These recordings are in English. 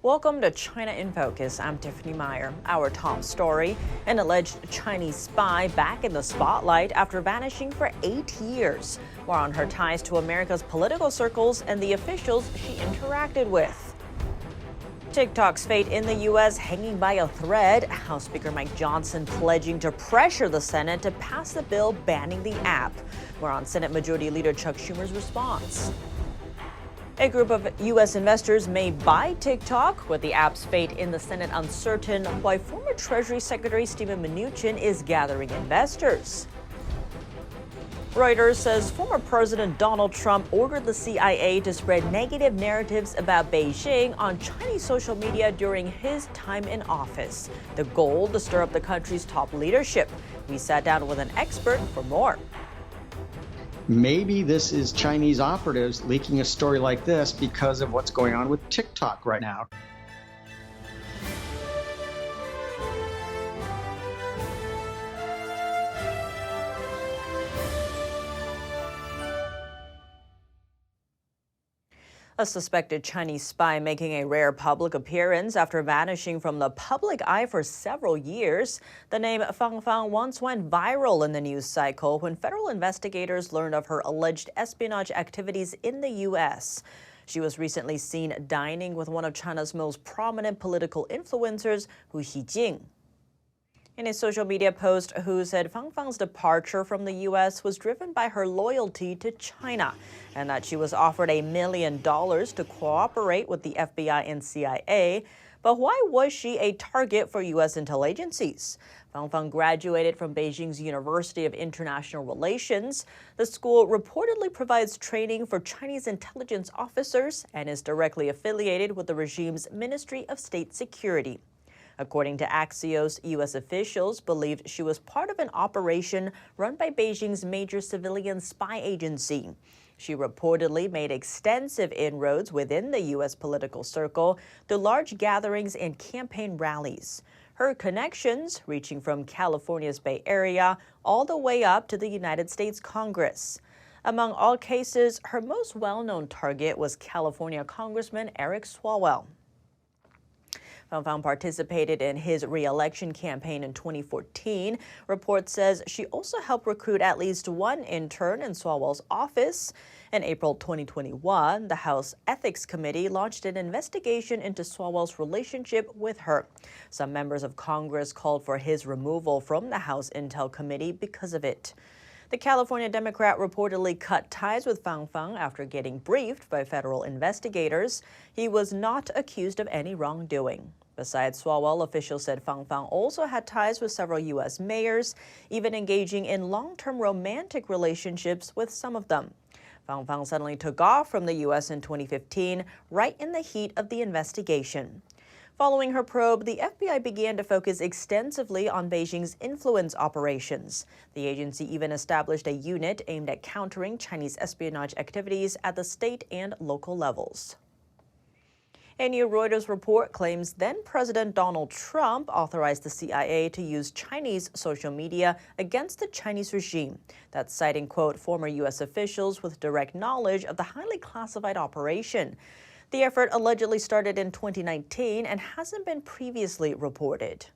Welcome to China in Focus. I'm Tiffany Meyer. Our top story: an alleged Chinese spy back in the spotlight after vanishing for 8 years. More on her ties to America's political circles and the officials she interacted with. TikTok's fate in the U.S. hanging by a thread. House Speaker Mike Johnson pledging to pressure the Senate to pass the bill banning the app. More on Senate Majority Leader Chuck Schumer's response. A group of U.S. investors may buy TikTok, with the app's fate in the Senate uncertain, while former Treasury Secretary Steven Mnuchin is gathering investors. Reuters says former President Donald Trump ordered the CIA to spread negative narratives about Beijing on Chinese social media during his time in office. The goal: to stir up the country's top leadership. We sat down with an expert for more. Maybe this is Chinese operatives leaking a story like this because of what's going on with TikTok right now. A suspected Chinese spy making a rare public appearance after vanishing from the public eye for several years. The name Fang Fang once went viral in the news cycle when federal investigators learned of her alleged espionage activities in the U.S. She was recently seen dining with one of China's most prominent political influencers, Hu Xijing. In a social media post, Hu said Fang Fang's departure from the U.S. was driven by her loyalty to China, and that she was offered $1 million to cooperate with the FBI and CIA. But why was she a target for U.S. intel agencies? Fang Fang graduated from Beijing's University of International Relations. The school reportedly provides training for Chinese intelligence officers and is directly affiliated with the regime's Ministry of State Security. According to Axios, U.S. officials believed she was part of an operation run by Beijing's major civilian spy agency. She reportedly made extensive inroads within the U.S. political circle through large gatherings and campaign rallies. Her connections reaching from California's Bay Area all the way up to the United States Congress. Among all cases, her most well-known target was California Congressman Eric Swalwell. Fang Fang participated in his re-election campaign in 2014. Report says she also helped recruit at least one intern in Swalwell's office. In April 2021, the House Ethics Committee launched an investigation into Swalwell's relationship with her. Some members of Congress called for his removal from the House Intel Committee because of it. The California Democrat reportedly cut ties with Fang Fang after getting briefed by federal investigators. He was not accused of any wrongdoing. Besides Swalwell, officials said Fang Fang also had ties with several U.S. mayors, even engaging in long-term romantic relationships with some of them. Fang Fang suddenly took off from the U.S. in 2015, right in the heat of the investigation. Following her probe, the FBI began to focus extensively on Beijing's influence operations. The agency even established a unit aimed at countering Chinese espionage activities at the state and local levels. A new Reuters report claims then-President Donald Trump authorized the CIA to use Chinese social media against the Chinese regime. That's citing, quote, former U.S. officials with direct knowledge of the highly classified operation. The effort allegedly started in 2019 and hasn't been previously reported.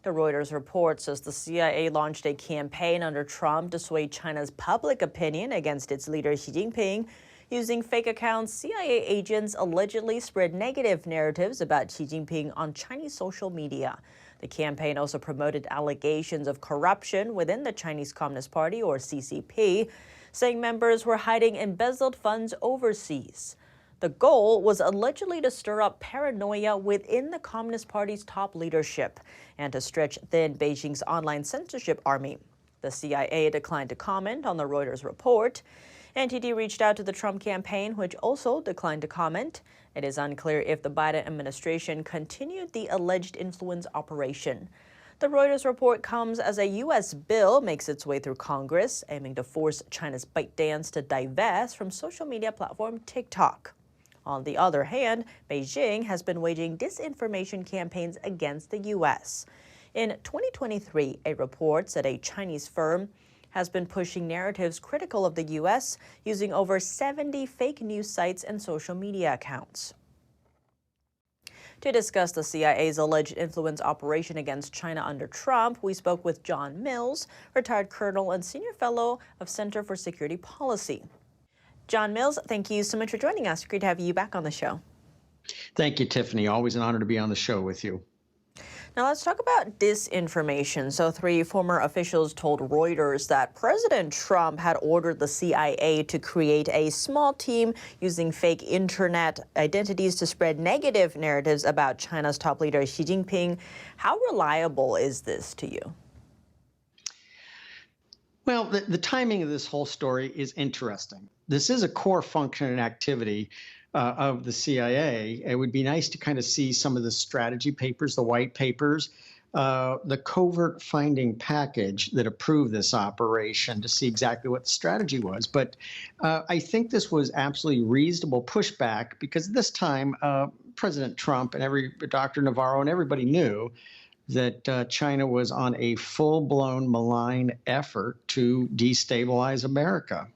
The Reuters report says the CIA launched a campaign under Trump to sway China's public opinion against its leader Xi Jinping. Using fake accounts, CIA agents allegedly spread negative narratives about Xi Jinping on Chinese social media. The campaign also promoted allegations of corruption within the Chinese Communist Party, or CCP, saying members were hiding embezzled funds overseas. The goal was allegedly to stir up paranoia within the Communist Party's top leadership and to stretch thin Beijing's online censorship army. The CIA declined to comment on the Reuters report. NTD reached out to the Trump campaign, which also declined to comment. It is unclear if the Biden administration continued the alleged influence operation. The Reuters report comes as a U.S. bill makes its way through Congress, aiming to force China's ByteDance to divest from social media platform TikTok. On the other hand, Beijing has been waging disinformation campaigns against the U.S. In 2023, a report said a Chinese firm has been pushing narratives critical of the U.S. using over 70 fake news sites and social media accounts. To discuss the CIA's alleged influence operation against China under Trump, we spoke with John Mills, retired colonel and senior fellow of Center for Security Policy. John Mills, thank you so much for joining us. Great to have you back on the show. Thank you, Tiffany. Always an honor to be on the show with you. Now let's talk about disinformation. So 3 former officials told Reuters that President Trump had ordered the CIA to create a small team using fake internet identities to spread negative narratives about China's top leader Xi Jinping. How reliable is this to you? Well, the timing of this whole story is interesting. This is a core function and activity of the CIA. It would be nice to kind of see some of the strategy papers, the white papers, the covert finding package that approved this operation to see exactly what the strategy was. But I think this was absolutely reasonable pushback because this time President Trump and Dr. Navarro and everybody knew that China was on a full-blown malign effort to destabilize America.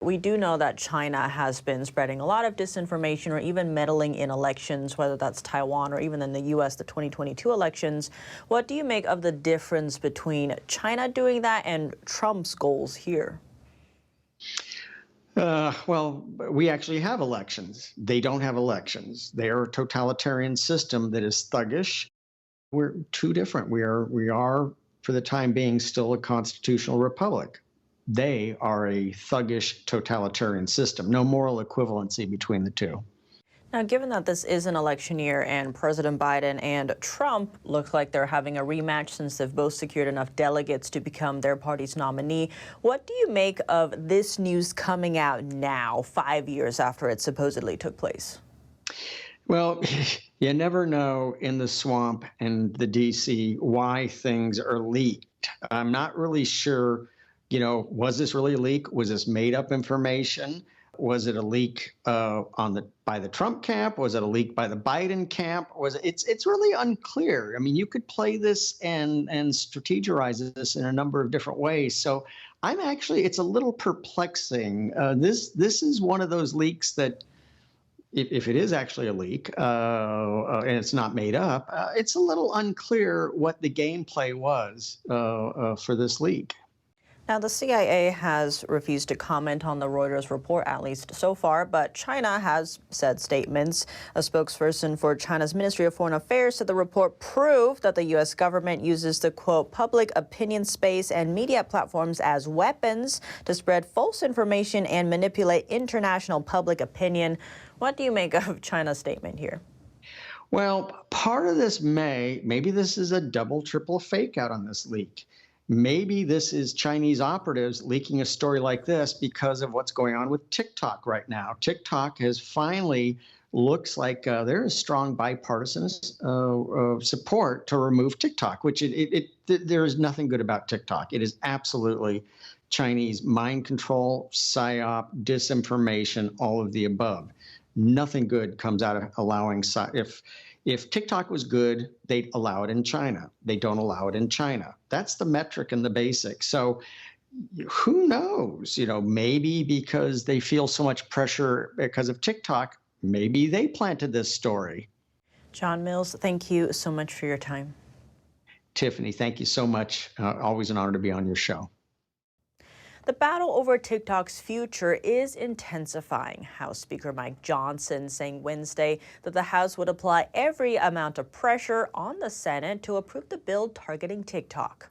We do know that China has been spreading a lot of disinformation or even meddling in elections, whether that's Taiwan or even in the U.S., the 2022 elections. What do you make of the difference between China doing that and Trump's goals here? Well, we actually have elections. They don't have elections. They are a totalitarian system that is thuggish. We're too different. We are, for the time being, still a constitutional republic. They are a thuggish totalitarian system. No moral equivalency between the two. Now, given that this is an election year and President Biden and Trump look like they're having a rematch since they've both secured enough delegates to become their party's nominee, what do you make of this news coming out now, 5 years after it supposedly took place? Well, you never know in the swamp and the D.C. why things are leaked. I'm not really sure. Was this really a leak? Was this made up information? Was it a leak by the Trump camp? Was it a leak by the Biden camp? It's really unclear. I mean, you could play this and strategize this in a number of different ways. So it's a little perplexing. This is one of those leaks that, if it is actually a leak and it's not made up, it's a little unclear what the gameplay was for this leak. Now, the CIA has refused to comment on the Reuters report, at least so far, but China has said statements. A spokesperson for China's Ministry of Foreign Affairs said the report proved that the U.S. government uses the, quote, public opinion space and media platforms as weapons to spread false information and manipulate international public opinion. What do you make of China's statement here? Well, part of this maybe this is a double, triple fake out on this leak. Maybe this is Chinese operatives leaking a story like this because of what's going on with TikTok right now. TikTok has finally looks like there is strong bipartisan support to remove TikTok, which there is nothing good about TikTok. It is absolutely Chinese mind control, psyop, disinformation, all of the above. Nothing good comes out of allowing if TikTok was good, they'd allow it in China. They don't allow it in China. That's the metric and the basic. So who knows? Maybe because they feel so much pressure because of TikTok, maybe they planted this story. John Mills, thank you so much for your time. Tiffany, thank you so much. Always an honor to be on your show. The battle over TikTok's future is intensifying. House Speaker Mike Johnson saying Wednesday that the House would apply every amount of pressure on the Senate to approve the bill targeting TikTok.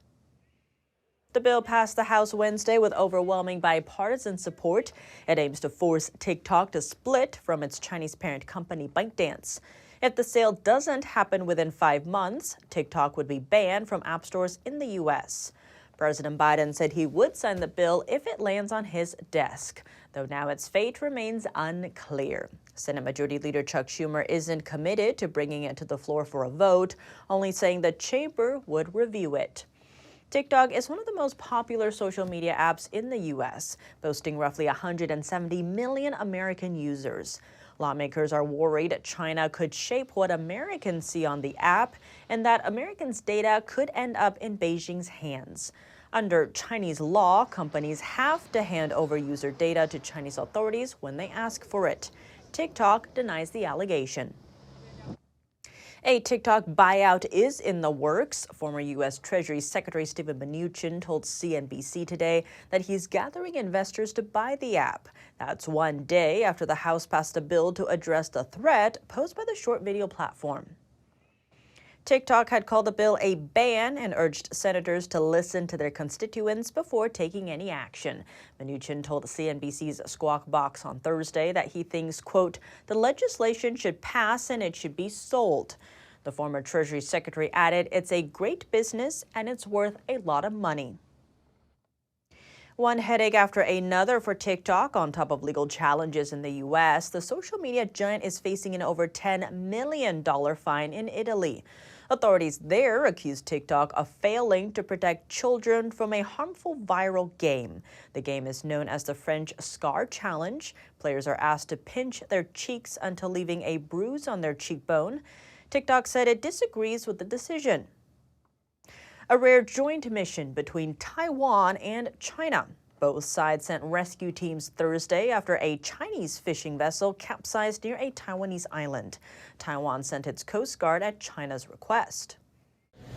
The bill passed the House Wednesday with overwhelming bipartisan support. It aims to force TikTok to split from its Chinese parent company ByteDance. If the sale doesn't happen within 5 months, TikTok would be banned from app stores in the U.S. President Biden said he would sign the bill if it lands on his desk, though now its fate remains unclear. Senate Majority Leader Chuck Schumer isn't committed to bringing it to the floor for a vote, only saying the chamber would review it. TikTok is one of the most popular social media apps in the U.S., boasting roughly 170 million American users. Lawmakers are worried China could shape what Americans see on the app and that Americans' data could end up in Beijing's hands. Under Chinese law, companies have to hand over user data to Chinese authorities when they ask for it. TikTok denies the allegation. A TikTok buyout is in the works. Former U.S. Treasury Secretary Stephen Mnuchin told CNBC today that he's gathering investors to buy the app. That's one day after the House passed a bill to address the threat posed by the short video platform. TikTok had called the bill a ban and urged senators to listen to their constituents before taking any action. Mnuchin told CNBC's Squawk Box on Thursday that he thinks, quote, the legislation should pass and it should be sold. The former Treasury Secretary added, it's a great business and it's worth a lot of money. One headache after another for TikTok. On top of legal challenges in the U.S., the social media giant is facing an over $10 million fine in Italy. Authorities there accuse TikTok of failing to protect children from a harmful viral game. The game is known as the French Scar Challenge. Players are asked to pinch their cheeks until leaving a bruise on their cheekbone. TikTok said it disagrees with the decision. A rare joint mission between Taiwan and China. Both sides sent rescue teams Thursday after a Chinese fishing vessel capsized near a Taiwanese island. Taiwan sent its Coast Guard at China's request.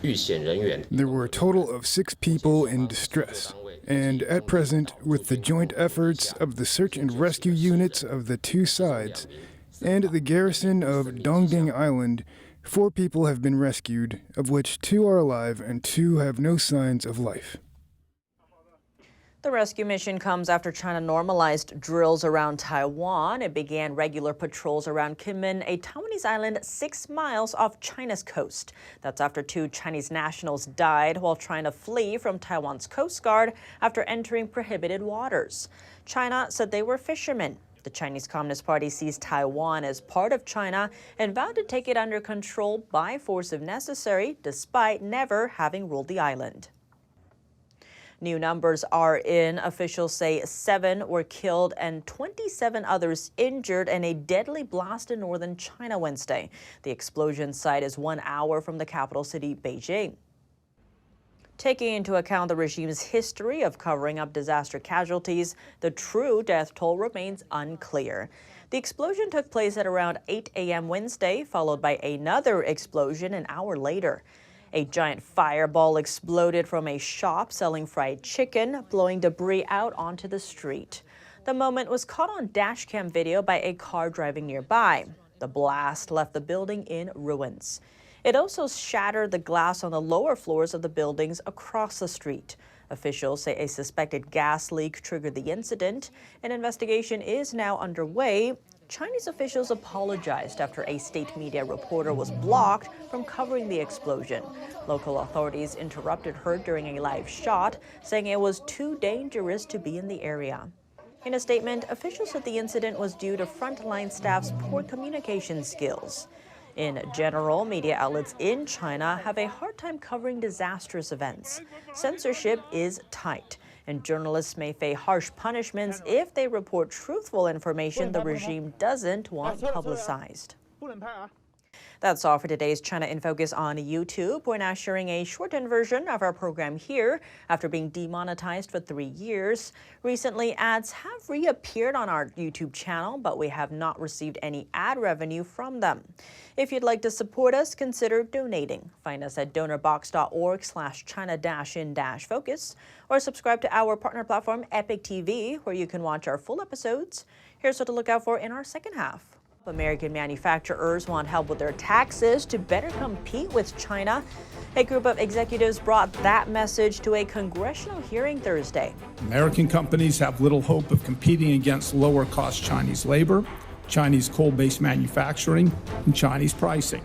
There were a total of 6 people in distress. And at present, with the joint efforts of the search and rescue units of the two sides and the garrison of Dongding Island, 4 people have been rescued, of which 2 are alive and 2 have no signs of life. The rescue mission comes after China normalized drills around Taiwan. It began regular patrols around Kinmen, a Taiwanese island 6 miles off China's coast. That's after 2 Chinese nationals died while trying to flee from Taiwan's Coast Guard after entering prohibited waters. China said they were fishermen. The Chinese Communist Party sees Taiwan as part of China and vowed to take it under control by force if necessary, despite never having ruled the island. New numbers are in. Officials say 7 were killed and 27 others injured in a deadly blast in northern China Wednesday. The explosion site is 1 hour from the capital city, Beijing. Taking into account the regime's history of covering up disaster casualties, the true death toll remains unclear. The explosion took place at around 8 a.m. Wednesday, followed by another explosion an hour later. A giant fireball exploded from a shop selling fried chicken, blowing debris out onto the street. The moment was caught on dashcam video by a car driving nearby. The blast left the building in ruins. It also shattered the glass on the lower floors of the buildings across the street. Officials say a suspected gas leak triggered the incident. An investigation is now underway. Chinese officials apologized after a state media reporter was blocked from covering the explosion. Local authorities interrupted her during a live shot, saying it was too dangerous to be in the area. In a statement, officials said the incident was due to frontline staff's poor communication skills. In general, media outlets in China have a hard time covering disastrous events. Censorship is tight, and journalists may face harsh punishments if they report truthful information the regime doesn't want publicized. That's all for today's China in Focus on YouTube. We're now sharing a shortened version of our program here after being demonetized for 3 years. Recently, ads have reappeared on our YouTube channel, but we have not received any ad revenue from them. If you'd like to support us, consider donating. Find us at donorbox.org/China-in-focus or subscribe to our partner platform, Epic TV, where you can watch our full episodes. Here's what to look out for in our second half. American manufacturers want help with their taxes to better compete with China. A group of executives brought that message to a congressional hearing Thursday. American companies have little hope of competing against lower-cost Chinese labor, Chinese coal-based manufacturing, and Chinese pricing.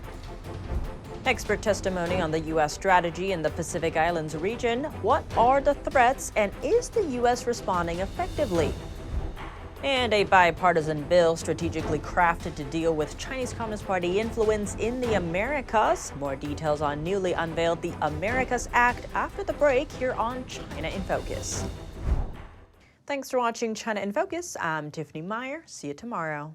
Expert testimony on the U.S. strategy in the Pacific Islands region. What are the threats, and is the U.S. responding effectively? And a bipartisan bill strategically crafted to deal with Chinese Communist Party influence in the Americas. More details on newly unveiled the Americas Act after the break here on China in Focus. Thanks for watching China in Focus. I'm Tiffany Meyer. See you tomorrow.